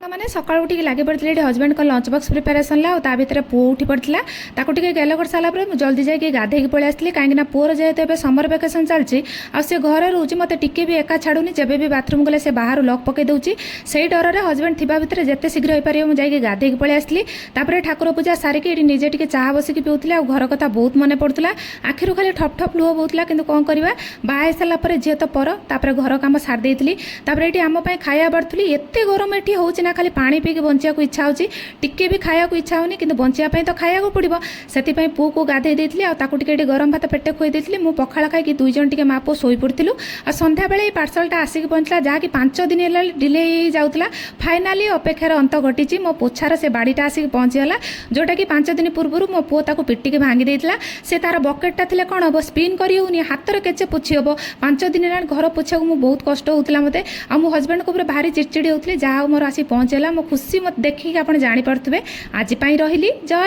मैंने सका उठ लगे पड़ी ये हजबैंड का लंच बक्स प्रिपेरेसन ला ता भर पु उठी पड़ा ताको गेल कर सारापर मुझे जल्दी जाकि गाधे पलि आसली कहीं पुअर जेहेतु ए समर वेकेशन चलती आसे घरे रोचे मत टिके भी एका छाड़ूनी जब भी बाथरूम गले से बाहर लक पकई दूसरी से डर में हजबैंड थी भितर जिते शीघ्र हो पार मुझे गाधे पलि आसली ठाकुर पूजा सारिकी निजे टे चाह बसिक पीऊली आ घर कथा बहुत मन पड़ूला आखिर खाली ठप ठप लुह बोला कि कौन करवा बाहा सारापर झील तो पर घर कम सारी ये आम खाया बाढ़ुली एत गरम ये हूँ ना खाली पानी पीक बंचा को इच्छा होची टिके भी खाया को इच्छा होनी किंतु बंचापी तो खाया पड़ो से पु को गाधे देती आके गरम भात पेटे खुई देती मु पखाड़ खाई दुई जन टे माँ पु शोई पड़ू आ संध्या बेले पार्सलटा आसिक पहुँचला जहाँकि 5 दिन है डिले जाऊला फाइनाली अपेक्षार अंत घटी मो पोछार से बाड़ीटा आसिक पहुँचीगला जोटा कि 5 दिन पूर्व मो पुओ ताको पिटिक भांगी देता से तार बकेटा थी कौन हम स्पिन करनी हाथ में केचे पोछी हम 5 दिन है घर पोछा को बहुत कष्ट होता मत आ मो हजबैंड को भारी चिड़चिड़ी होती जहाँ मोर आसी पहुँचेगा मो खुशी मत देखिए आप जापे आज रही जय।